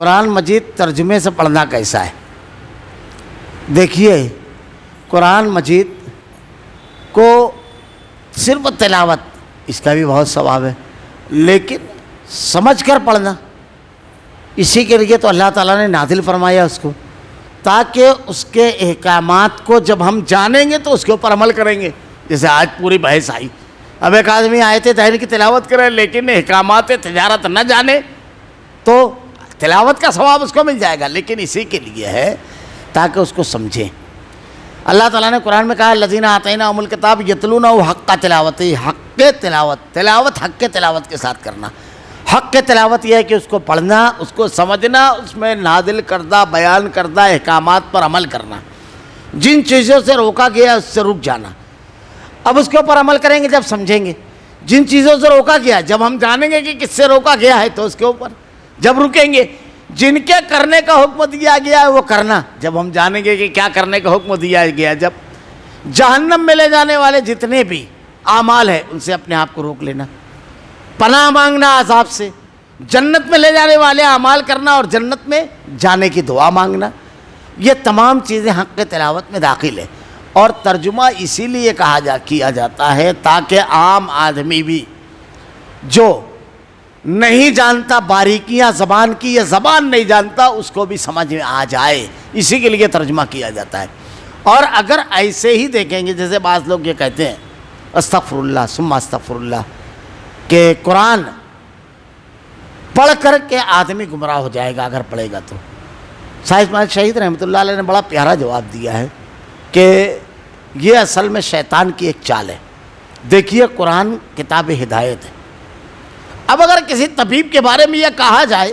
قرآن مجید ترجمے سے پڑھنا کیسا ہے؟ دیکھیے، قرآن مجید کو صرف تلاوت اس کا بھی بہت ثواب ہے، لیکن سمجھ کر پڑھنا، اسی کے لیے تو اللہ تعالیٰ نے نازل فرمایا اس کو، تاکہ اس کے احکامات کو جب ہم جانیں گے تو اس کے اوپر عمل کریں گے۔ جیسے آج پوری بحث آئی، اب ایک آدمی آیت طاہرہ کی تلاوت کرے لیکن احکامات تجارت نہ جانے تو تلاوت کا ثواب اس کو مل جائے گا، لیکن اسی کے لیے ہے تاکہ اس کو سمجھیں۔ اللہ تعالیٰ نے قرآن میں کہا الذین آتیناہم الکتاب یتلونہ حق تلاوتہ، حق تلاوت حق تلاوت کے ساتھ کرنا۔ حق تلاوت یہ ہے کہ اس کو پڑھنا، اس کو سمجھنا، اس میں نازل کردہ بیان کردہ احکامات پر عمل کرنا، جن چیزوں سے روکا گیا اس سے رک جانا۔ اب اس کے اوپر عمل کریں گے جب سمجھیں گے، جن چیزوں سے روکا گیا جب ہم جانیں گے کہ کس سے روکا گیا ہے تو اس کے اوپر جب رکیں گے، جن کے کرنے کا حکم دیا گیا ہے وہ کرنا جب ہم جانیں گے کہ کیا کرنے کا حکم دیا گیا، جب جہنم میں لے جانے والے جتنے بھی اعمال ہیں ان سے اپنے آپ کو روک لینا، پناہ مانگنا عذاب سے، جنت میں لے جانے والے اعمال کرنا اور جنت میں جانے کی دعا مانگنا، یہ تمام چیزیں حق تلاوت میں داخل ہے۔ اور ترجمہ اسی لیے کیا جاتا ہے تاکہ عام آدمی بھی جو نہیں جانتا باریکیاں زبان کی یا زبان نہیں جانتا اس کو بھی سمجھ میں آ جائے، اسی کے لیے ترجمہ کیا جاتا ہے۔ اور اگر ایسے ہی دیکھیں گے جیسے بعض لوگ یہ کہتے ہیں استغفر اللہ ثم استغفر اللہ، کہ قرآن پڑھ کر کے آدمی گمراہ ہو جائے گا اگر پڑھے گا تو، سائد ماہد شہید رحمۃ اللہ علیہ نے بڑا پیارا جواب دیا ہے کہ یہ اصل میں شیطان کی ایک چال ہے۔ دیکھیے قرآن کتاب ہدایت ہے، اب اگر کسی طبیب کے بارے میں یہ کہا جائے،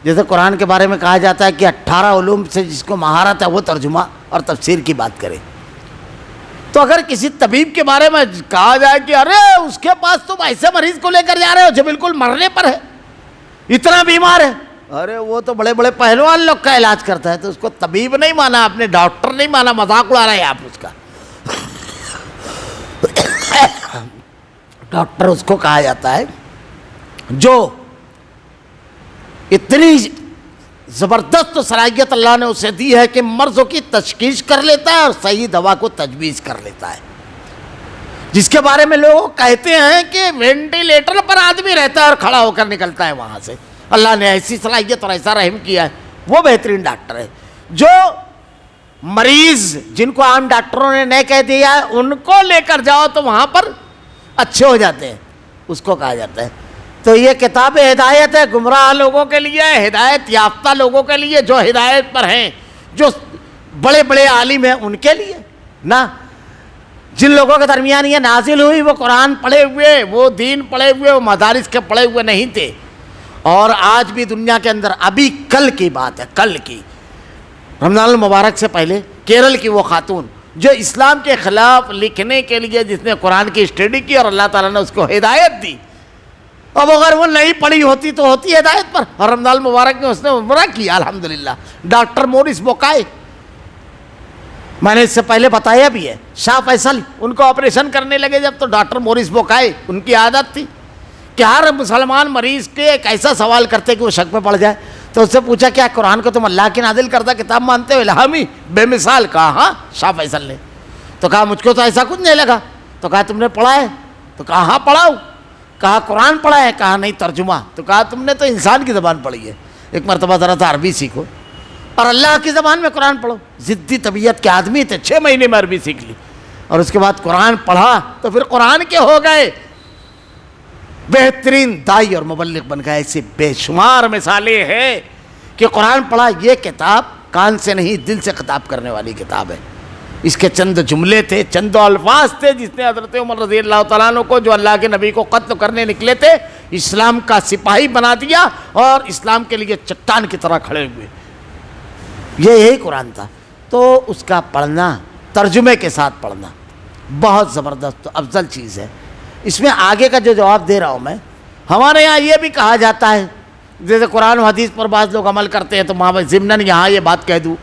جیسے قرآن کے بارے میں کہا جاتا ہے کہ 18 علوم سے جس کو مہارت ہے وہ ترجمہ اور تفسیر کی بات کرے، تو اگر کسی طبیب کے بارے میں کہا جائے کہ ارے اس کے پاس تم ایسے مریض کو لے کر جا رہے ہو جو بالکل مرنے پر ہے، اتنا بیمار ہے، ارے وہ تو بڑے بڑے پہلوان لوگ کا علاج کرتا ہے، تو اس کو طبیب نہیں مانا آپ نے، ڈاکٹر نہیں مانا، مذاق اڑا رہے ہیں آپ اس کا۔ ڈاکٹر اس کو کہا جاتا ہے جو اتنی زبردست صلاحیت اللہ نے اسے دی ہے کہ مرضوں کی تشخیص کر لیتا ہے اور صحیح دوا کو تجویز کر لیتا ہے، جس کے بارے میں لوگ کہتے ہیں کہ وینٹیلیٹر پر آدمی رہتا ہے اور کھڑا ہو کر نکلتا ہے وہاں سے، اللہ نے ایسی صلاحیت اور ایسا رحم کیا ہے، وہ بہترین ڈاکٹر ہے۔ جو مریض جن کو عام ڈاکٹروں نے نہیں کہہ دیا ہے ان کو لے کر جاؤ تو وہاں پر اچھے ہو جاتے ہیں، اس کو کہا جاتا ہے۔ تو یہ کتاب ہدایت ہے گمراہ لوگوں کے لیے، ہدایت یافتہ لوگوں کے لیے جو ہدایت پر ہیں، جو بڑے بڑے عالم ہیں ان کے لیے نہ، جن لوگوں کے درمیان یہ نازل ہوئی وہ قرآن پڑھے ہوئے، وہ دین پڑھے ہوئے، وہ مدارس کے پڑھے ہوئے نہیں تھے۔ اور آج بھی دنیا کے اندر، ابھی کل کی بات ہے، کل کی رمضان المبارک سے پہلے کیرل کی وہ خاتون جو اسلام کے خلاف لکھنے کے لیے جس نے قرآن کی اسٹڈی کی اور اللہ تعالیٰ نے اس کو ہدایت دی، اب اگر وہ نہیں پڑھی ہوتی تو ہوتی ہدایت پر، اور رمضان المبارک میں اس نے عمرہ کیا الحمدللہ۔ ڈاکٹر مورس بوکائے، میں نے اس سے پہلے بتایا بھی ہے، شاہ فیصل ان کو آپریشن کرنے لگے جب، تو ڈاکٹر مورس بوکائے ان کی عادت تھی کہ ہر مسلمان مریض کے ایک ایسا سوال کرتے کہ وہ شک میں پڑ جائے، تو اس سے پوچھا کیا قرآن کو تم اللہ کی نازل کردہ کتاب مانتے ہو؟ الہامی بے مثال، کہا ہاں شاہ فیصل نے، تو کہا مجھ کو تو ایسا کچھ نہیں لگا، تو کہا تم نے پڑھا ہے؟ تو کہا ہاں پڑھا ہوں۔ کہا قرآن پڑھا ہے؟ کہا نہیں ترجمہ۔ تو کہا تم نے تو انسان کی زبان پڑھی ہے، ایک مرتبہ ذرا سا عربی سیکھو اور اللہ کی زبان میں قرآن پڑھو۔ ضدی طبیعت کے آدمی تھے، 6 مہینے میں عربی سیکھ لی، اور اس کے بعد قرآن پڑھا تو پھر قرآن کے ہو گئے، بہترین دائی اور مبلغ بن گئے۔ ایسی بے شمار مثالیں ہیں کہ قرآن پڑھا، یہ کتاب کان سے نہیں دل سے خطاب کرنے والی کتاب ہے۔ اس کے چند جملے تھے، چند الفاظ تھے، جس نے حضرت عمر رضی اللہ تعالیٰ عنہ کو، جو اللہ کے نبی کو قتل کرنے نکلے تھے، اسلام کا سپاہی بنا دیا اور اسلام کے لیے چٹان کی طرح کھڑے ہوئے۔ یہی قرآن تھا۔ تو اس کا پڑھنا، ترجمے کے ساتھ پڑھنا بہت زبردست افضل چیز ہے۔ اس میں آگے کا جو جواب دے رہا ہوں میں، ہمارے یہاں یہ بھی کہا جاتا ہے، جیسے قرآن و حدیث پر بعض لوگ عمل کرتے ہیں تو میں ضمناً یہاں یہ بات کہہ دوں،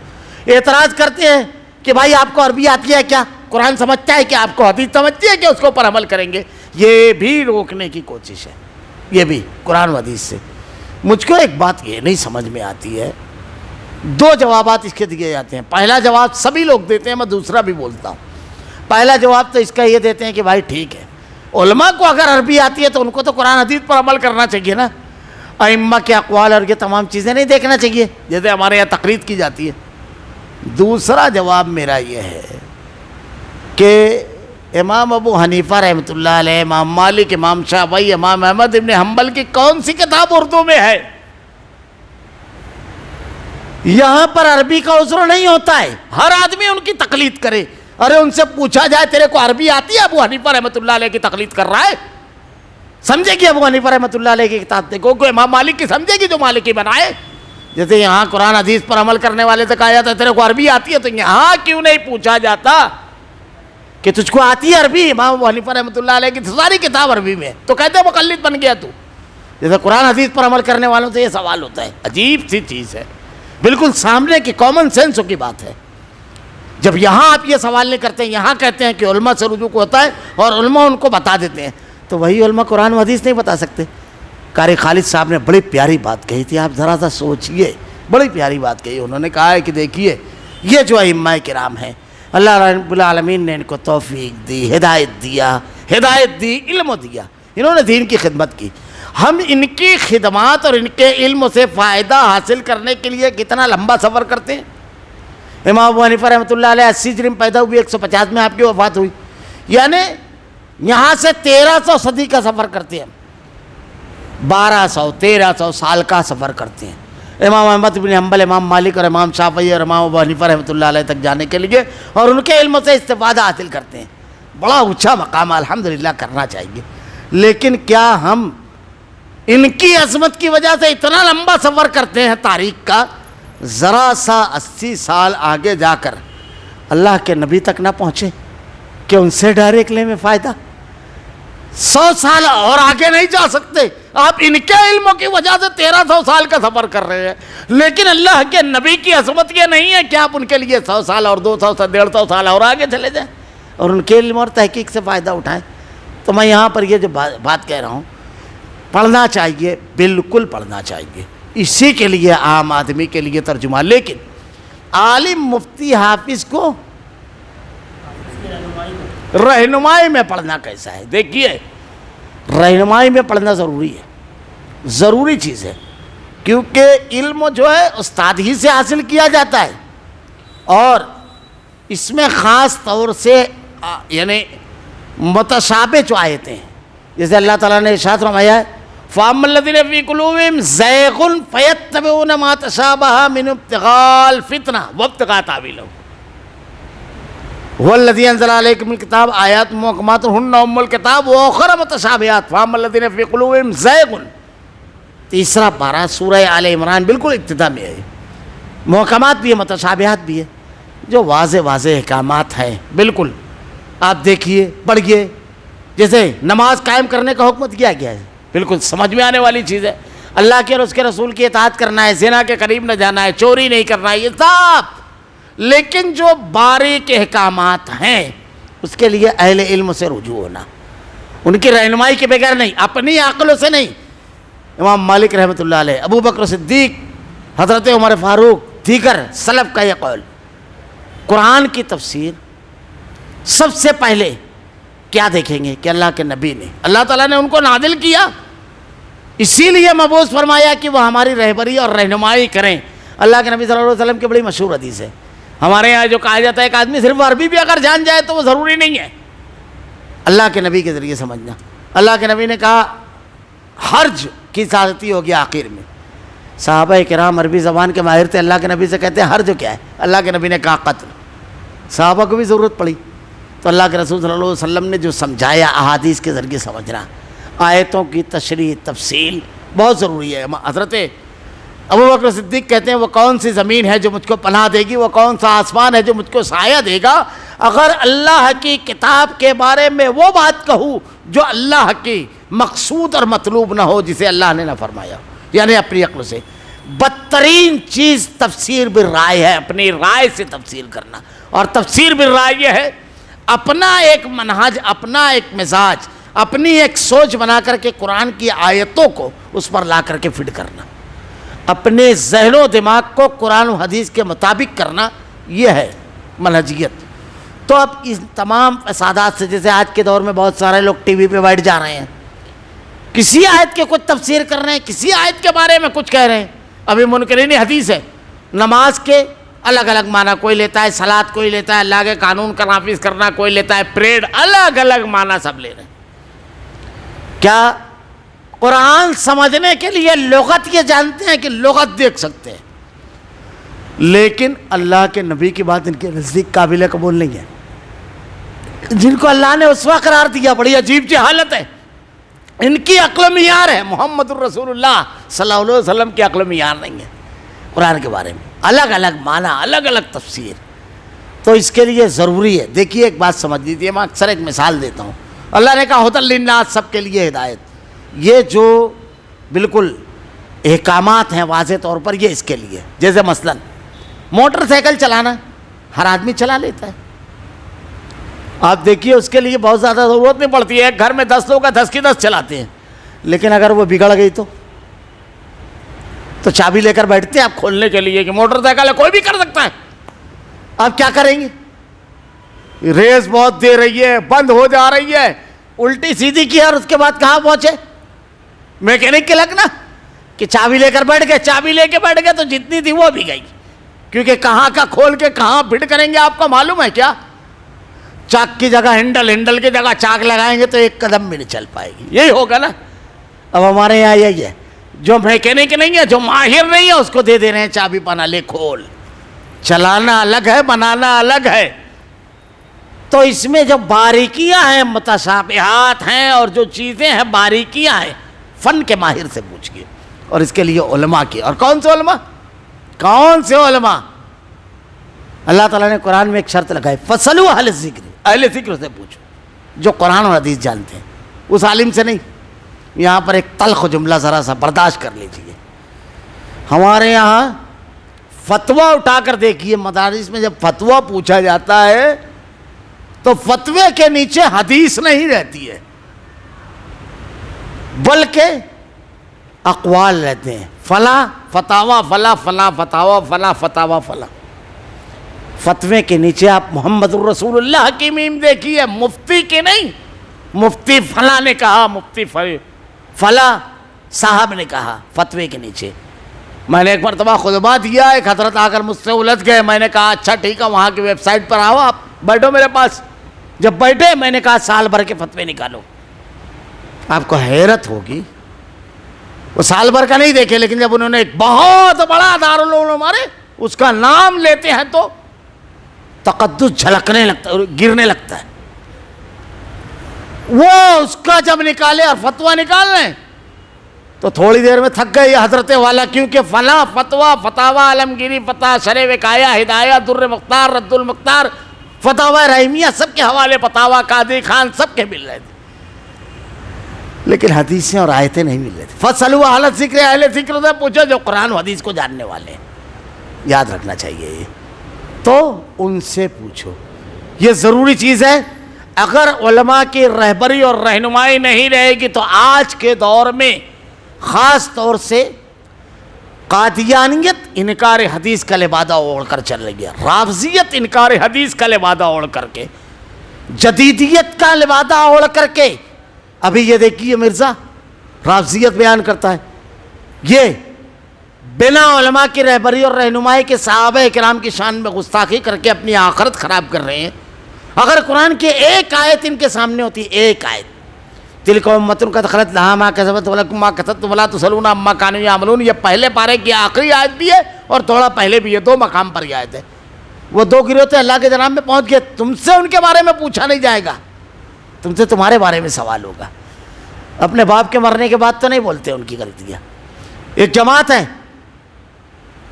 اعتراض کرتے ہیں کہ بھائی آپ کو عربی آتی ہے کیا؟ قرآن سمجھتا ہے کہ آپ کو حدیث سمجھتی ہے کہ اس کے اوپر عمل کریں گے؟ یہ بھی روکنے کی کوشش ہے، یہ بھی قرآن و حدیث سے مجھ کو ایک بات یہ نہیں سمجھ میں آتی ہے، دو جوابات اس کے دیے جاتے ہیں. پہلا جواب سبھی لوگ دیتے ہیں، میں دوسرا بھی بولتا ہوں. پہلا جواب تو اس کا یہ دیتے ہیں کہ بھائی ٹھیک ہے، علماء کو اگر عربی آتی ہے تو ان کو تو قرآن حدیث پر عمل کرنا چاہیے نا، ائمہ کے اقوال اور یہ تمام چیزیں نہیں دیکھنا چاہیے جیسے ہمارے یہاں تقلید کی جاتی ہے. دوسرا جواب میرا یہ ہے کہ امام ابو حنیفہ رحمۃ اللہ علیہ، امام مالک، امام شافعی، امام احمد ابن حنبل کی کون سی کتاب اردو میں ہے؟ یہاں پر عربی کا عذر نہیں ہوتا ہے، ہر آدمی ان کی تقلید کرے. ارے ان سے پوچھا جائے تیرے کو عربی آتی ہے؟ ابو حنیفہ رحمۃ اللہ علیہ کی تقلید کر رہا ہے. سمجھے گی ابو حنیفہ رحمۃ اللہ علیہ کی کتاب دیکھو، کوئی امام مالک کی سمجھے گی جو مالکی بنائے. جیسے یہاں قرآن حدیث پر عمل کرنے والے سے کہا جاتا ہے تیرے کو عربی آتی ہے، تو یہاں کیوں نہیں پوچھا جاتا کہ تجھ کو آتی ہے عربی؟ امام ابو حنیفہ رحمۃ اللہ علیہ کی ساری کتاب عربی میں، تو کہتے ہیں مقلد بن گیا تو. جیسے قرآن حدیث پر عمل کرنے والوں سے یہ سوال ہوتا ہے، عجیب سی چیز ہے، بالکل سامنے کی کامن سینس کی بات ہے. جب یہاں آپ یہ سوال نہیں کرتے ہیں، یہاں کہتے ہیں کہ علماء سے رجوع ہوتا ہے اور علماء ان کو بتا دیتے ہیں، تو وہی علماء قرآن و حدیث نہیں بتا سکتے. قاری خالد صاحب نے بڑی پیاری بات کہی تھی، آپ ذرا سا سوچئے، بڑی پیاری بات کہی. انہوں نے کہا ہے کہ دیکھیے یہ جو ائمہ کرام ہیں، اللہ رب العالمین نے ان کو توفیق دی، ہدایت دی، علم دیا، انہوں نے دین کی خدمت کی. ہم ان کی خدمات اور ان کے علم سے فائدہ حاصل کرنے کے لیے کتنا لمبا سفر کرتے ہیں. امام ابو حنیفہ رحمۃ اللہ علیہ 80 ہجری میں پیدا ہوئی، 150 میں آپ کی وفات ہوئی، یعنی یہاں سے 1300 صدی کا سفر کرتے ہیں، 1300 سال کا سفر کرتے ہیں امام احمد بن حنبل، امام مالک اور امام شافعی اور امام ابو حنیفہ رحمۃ اللہ علیہ تک جانے کے لیے، اور ان کے علم سے استفادہ حاصل کرتے ہیں. بڑا اونچا مقام الحمدللہ کرنا چاہیے. لیکن کیا ہم ان کی عظمت کی وجہ سے اتنا لمبا سفر کرتے ہیں تاریخ کا، ذرا سا 80 سال آگے جا کر اللہ کے نبی تک نہ پہنچے کہ ان سے ڈائریکٹ لے میں فائدہ؟ 100 سال اور آگے نہیں جا سکتے آپ، ان کے علموں کی وجہ سے 1300 سال کا سفر کر رہے ہیں. لیکن اللہ کے نبی کی عظمت یہ نہیں ہے کہ آپ ان کے لیے 100 سال اور 200 سے 150 سال اور آگے چلے جائیں اور ان کے علم اور تحقیق سے فائدہ اٹھائیں. تو میں یہاں پر یہ جو بات کہہ رہا ہوں، پڑھنا چاہیے، بالکل پڑھنا چاہیے، اسی کے لیے عام آدمی کے لیے ترجمہ. لیکن عالم، مفتی، حافظ کو رہنمائی میں پڑھنا کیسا ہے؟ دیکھیے رہنمائی میں پڑھنا ضروری ہے، ضروری چیز ہے، کیونکہ علم جو ہے استاد ہی سے حاصل کیا جاتا ہے. اور اس میں خاص طور سے یعنی متشابہ جو آیتیں ہیں، جیسے اللہ تعالیٰ نے ارشاد فرمایا ہے فَأَمَّا الَّذِينَ فِي قُلُوبِهِمْ زَيْغٌ فَيَتَّبِعُونَ مَا تَشَابَهَ مِنْهُ ابْتِغَاءَ الْفِتْنَةِ وَابْتِغَاءَ تَأْوِيلِهِ هُوَ الَّذِي أَنزَلَ عَلَيْكُمُ الْكِتَابَ آيَاتٌ مُحْكَمَاتٌ هُنَّ أُمُّ الْكِتَابِ وَأُخَرُ مُتَشَابِهَاتٌ فَأَمَّا الَّذِينَ فِي قُلُوبِهِمْ زَيْغٌ. تیسرا پارہ سورہ آل عمران بالکل ابتدا میں ہے، محکمات بھی ہے، متشابہات بھی ہے، جو واضح احکامات ہیں. بالکل آپ دیکھیے، پڑھیے. جیسے نماز قائم کرنے کا حکم کیا گیا ہے، بالکل سمجھ میں آنے والی چیز ہے. اللہ کے اور اس کے رسول کی اطاعت کرنا ہے، زنا کے قریب نہ جانا ہے، چوری نہیں کرنا ہے، یہ سب. لیکن جو باریک احکامات ہیں اس کے لیے اہل علم سے رجوع ہونا، ان کی رہنمائی کے بغیر نہیں، اپنی عقلوں سے نہیں. امام مالک رحمۃ اللہ علیہ، ابو بکر صدیق، حضرت عمر فاروق، دیگر سلف کا یہ قول. قرآن کی تفسیر سب سے پہلے کیا دیکھیں گے کہ اللہ کے نبی نے، اللہ تعالیٰ نے ان کو نازل کیا، اسی لیے مبعوث فرمایا کہ وہ ہماری رہبری اور رہنمائی کریں. اللہ کے نبی صلی اللہ علیہ وسلم کی بڑی مشہور حدیث ہے. ہمارے یہاں جو کہا جاتا ہے کہ آدمی صرف عربی بھی اگر جان جائے تو وہ ضروری نہیں ہے، اللہ کے نبی کے ذریعے سمجھنا. اللہ کے نبی نے کہا حرج کی زیادتی ہوگی آخر میں. صحابہ کرام عربی زبان کے ماہر تھے، اللہ کے نبی سے کہتے ہیں حرج کیا ہے؟ اللہ کے نبی نے کہا قتل. صحابہ کو بھی ضرورت پڑی تو اللہ کے رسول صلی اللہ علیہ وسلم نے جو سمجھایا احادیث کے ذریعے سمجھنا، آیتوں کی تشریح تفصیل بہت ضروری ہے. حضرت ابو بکر صدیق کہتے ہیں وہ کون سی زمین ہے جو مجھ کو پناہ دے گی، وہ کون سا آسمان ہے جو مجھ کو سایہ دے گا، اگر اللہ کی کتاب کے بارے میں وہ بات کہوں جو اللہ کی مقصود اور مطلوب نہ ہو، جسے اللہ نے نہ فرمایا، یعنی اپنی عقل سے. بدترین چیز تفسیر بالرائے ہے، اپنی رائے سے تفسیر کرنا. اور تفسیر بالرائے یہ ہے اپنا ایک منہج، اپنا ایک مزاج، اپنی ایک سوچ بنا کر کے قرآن کی آیتوں کو اس پر لا کر کے فٹ کرنا، اپنے ذہن و دماغ کو قرآن و حدیث کے مطابق کرنا، یہ ہے منہجیت۔ تو اب اس تمام فسادات سے، جیسے آج کے دور میں بہت سارے لوگ ٹی وی پہ بیٹھ جا رہے ہیں، کسی آیت کے کچھ تفسیر کر رہے ہیں، کسی آیت کے بارے میں کچھ کہہ رہے ہیں۔ ابھی منکرین حدیث ہے، نماز کے الگ الگ معنی، کوئی لیتا ہے صلاۃ، کوئی لیتا ہے اللہ کے قانون کا نافذ کرنا، کوئی لیتا ہے پریڈ، الگ الگ معنی سب لے رہے ہیں۔ کیا قرآن سمجھنے کے لیے لغت یہ جانتے ہیں کہ لغت دیکھ سکتے ہیں، لیکن اللہ کے نبی کی بات ان کے نزدیک قابل قبول نہیں ہے۔ جن کو اللہ نے اسوہ قرار دیا، بڑی عجیب سی حالت ہے، ان کی عقل و معیار ہے، محمد الرسول اللہ صلی اللہ علیہ وسلم کی عقل و معیار نہیں ہے قرآن کے بارے میں، الگ الگ معنی، الگ الگ تفسیر۔ تو اس کے لیے ضروری ہے، دیکھیے ایک بات سمجھ لیجیے، میں اکثر ایک مثال دیتا ہوں۔ اللہ نے کہا ھدی للناس، سب کے لیے ہدایت، یہ جو بالکل احکامات ہیں واضح طور پر، یہ اس کے لیے، جیسے مثلا موٹر سائیکل چلانا ہر آدمی چلا لیتا ہے، آپ دیکھیے اس کے لیے بہت زیادہ ضرورت نہیں پڑتی ہے، ایک گھر میں 10 لوگ 10 کی 10 چلاتے ہیں، لیکن اگر وہ بگڑ گئی تو چابی لے کر بیٹھتے ہیں آپ کھولنے کے لیے کہ موٹر سائیکل ہے، کوئی بھی کر سکتا ہے، آپ کیا کریں گے؟ ریس بہت دے رہی ہے، بند ہو جا رہی ہے، الٹی سیدھی کی، اور اس کے بعد کہاں پہنچے؟ میکینک کے لگنا کہ چابی لے کر بیٹھ گئے، چابی لے کے بیٹھ گئے تو جتنی تھی وہ بھی گئی، کیونکہ کہاں کا کھول کے کہاں فٹ کریں گے آپ کو معلوم ہے کیا؟ چاک کی جگہ ہینڈل، ہینڈل کی جگہ چاک لگائیں گے تو ایک قدم بھی نہیں چل پائے گی، یہی ہوگا نا۔ اب ہمارے یہاں یہی ہے، جو میکینک نہیں ہے، جو ماہر نہیں ہے، اس کو دے دے رہے ہیں چابی، پانا لے کھول۔ چلانا الگ ہے، بنانا الگ ہے۔ تو اس میں جو باریکیاں ہیں، متشابہات ہیں، اور جو چیزیں ہیں باریکیاں ہیں، فن کے ماہر سے پوچھئے، اور اس کے لیے علماء کی، اور کون سے علماء؟ کون سے علماء؟ اللہ تعالیٰ نے قرآن میں ایک شرط لگائی، فَاسْأَلُوا أَهْلَ الذِّكْرِ، اہل ذکر سے پوچھو، جو قرآن اور حدیث جانتے ہیں، اس عالم سے نہیں۔ یہاں پر ایک تلخ جملہ ذرا سا برداشت کر لیجیے، ہمارے یہاں فتویٰ اٹھا کر دیکھیے، مدارس میں جب فتویٰ پوچھا جاتا ہے تو فتوے کے نیچے حدیث نہیں رہتی ہے، بلکہ اقوال رہتے ہیں، فلاں فتاویٰ فلاں، فلاں فتاویٰ فلاں، فتاویٰ فلاں۔ فتوے کے نیچے آپ محمد الرسول اللہ کی میم دیکھیے، مفتی کی نہیں، مفتی فلاں نے کہا، مفتی فلاں صاحب نے کہا، فتوے کے نیچے۔ میں نے ایک مرتبہ خطبہ دیا، ایک حضرت آ کر مجھ سے الجھ گئے، میں نے کہا اچھا ٹھیک ہے، وہاں کی ویب سائٹ پر آؤ، آپ بیٹھو میرے پاس۔ جب بیٹھے میں نے کہا سال بھر کے فتوے نکالو۔ آپ کو حیرت ہوگی، وہ سال بھر کا نہیں دیکھے، لیکن جب انہوں نے ایک بہت بڑا دارالعلوم ہمارے اس کا نام لیتے ہیں تو تقدس جھلکنے لگتا ہے، گرنے لگتا ہے۔ وہ اس کا جب نکالے اور فتویٰ نکال لیں تو تھوڑی دیر میں تھک گئے یہ حضرت والا، کیونکہ فلاں فتویٰ، فتاویٰ عالمگیری، فتح شرح وقایہ، ہدایہ، در مختار، رد المختار، فتاویٰ رحیمیہ، سب کے حوالے، فتاویٰ قاضی خان، سب کے مل رہے تھے، لیکن حدیثیں اور آیتیں نہیں مل رہی تھیں۔ فَاسْأَلُوا أَهْلَ الذِّكْرِ، اہل ذکر سے پوچھو جو قرآن و حدیث کو جاننے والے ہیں، یاد رکھنا چاہیے یہ، تو ان سے پوچھو، یہ ضروری چیز ہے۔ اگر علماء کی رہبری اور رہنمائی نہیں رہے گی تو آج کے دور میں خاص طور سے قادیانیت انکار حدیث کا لبادہ اوڑھ کر چل رہی ہے، رافضیت انکار حدیث کا لبادہ اوڑھ کر کے، جدیدیت کا لبادہ اوڑھ کر کے، ابھی یہ دیکھیے مرزا رافضیت بیان کرتا ہے، یہ بنا علماء کی رہبری اور رہنمائی کے صحابہ کرام کی شان میں گستاخی کر کے اپنی آخرت خراب کر رہے ہیں۔ اگر قرآن کی ایک آیت ان کے سامنے ہوتی، ایک آیت، تلک امۃ قد خلت لہا ما کسبت ولکم ما کسبتم ولا تسألون عما کانوا یعملون، یہ پہلے پارے کی آخری آیت بھی ہے اور تھوڑا پہلے بھی ہے، دو مقام پر یہ آیت ہے۔ وہ دو گروہ تھے، اللہ کے جناب میں پہنچ گئے، تم سے ان کے بارے میں پوچھا نہیں جائے گا، تم سے تمہارے بارے میں سوال ہوگا۔ اپنے باپ کے مرنے کے بعد تو نہیں بولتے ان کی غلطیاں۔ ایک جماعت ہے،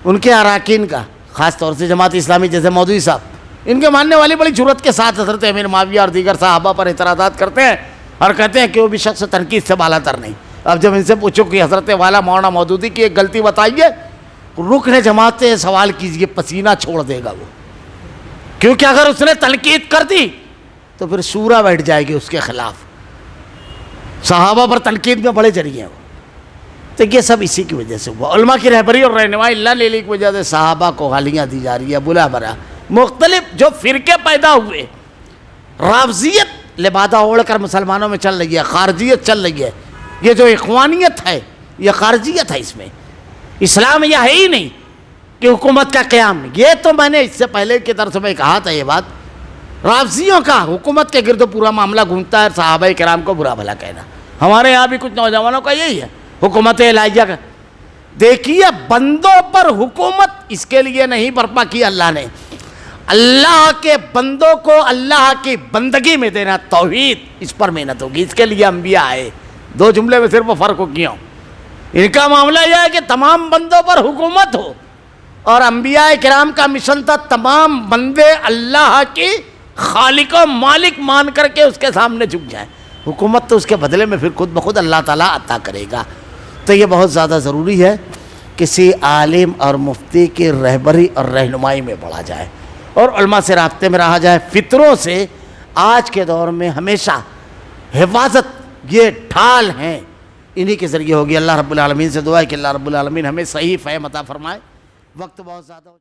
ان کے اراکین کا، خاص طور سے جماعت اسلامی جیسے مودودی صاحب، ان کے ماننے والے بڑی جرأت کے ساتھ حضرت امیر معاویہ اور دیگر صحابہ پر اعتراضات کرتے ہیں اور کہتے ہیں کہ وہ بھی شخص تنقید سے بالا تر نہیں۔ اب جب ان سے پوچھو کہ حضرت والا مولانا مودودی کی ایک غلطی بتائیے، رکن جماعت سے سوال کیجئے، پسینہ چھوڑ دے گا وہ، کیونکہ اگر اس نے تنقید کر دی تو پھر شورا بیٹھ جائے گی اس کے خلاف۔ صحابہ پر تنقید میں بڑے ذریعے ہیں وہ. تو یہ سب اسی کی وجہ سے ہوا. علماء کی رہبری اور رہنمائی اللہ لینے کی وجہ سے صحابہ کو گالیاں دی جا رہی ہے, بلا برا. مختلف جو فرقے پیدا ہوئے, رافضیت لبادہ اوڑھ کر مسلمانوں میں چل رہی ہے, خارجیت چل رہی ہے, یہ جو اخوانیت ہے یہ خارجیت ہے. اس میں اسلام یہ ہے ہی نہیں کہ حکومت کا قیام. یہ تو میں نے اس سے پہلے کے درس میں کہا تھا, یہ بات رافضیوں کا حکومت کے گرد پورا معاملہ گھومتا ہے, صحابہ کرام کو برا بھلا کہنا. ہمارے یہاں بھی کچھ نوجوانوں کا یہی ہے, حکومت الہیہ کا. دیکھیے بندوں پر حکومت اس کے لیے نہیں برپا کی اللہ نے, اللہ کے بندوں کو اللہ کی بندگی میں دینا, توحید, اس پر محنت ہوگی. اس کے لیے انبیاء آئے. دو جملے میں صرف فرق کیا ہوں. ان کا معاملہ یہ ہے کہ تمام بندوں پر حکومت ہو, اور انبیاء کرام کا مشن تھا تمام بندے اللہ کی خالق و مالک مان کر کے اس کے سامنے جھک جائیں. حکومت تو اس کے بدلے میں پھر خود بخود اللہ تعالیٰ عطا کرے گا. تو یہ بہت زیادہ ضروری ہے کسی عالم اور مفتی کی رہبری اور رہنمائی میں پڑھا جائے اور علماء سے رابطے میں رہا جائے. فطروں سے آج کے دور میں ہمیشہ حفاظت یہ ڈھال ہیں, انہی کے ذریعے ہوگی. اللہ رب العالمین سے دعا ہے کہ اللہ رب العالمین ہمیں صحیح فہم عطا فرمائے. وقت بہت زیادہ ہو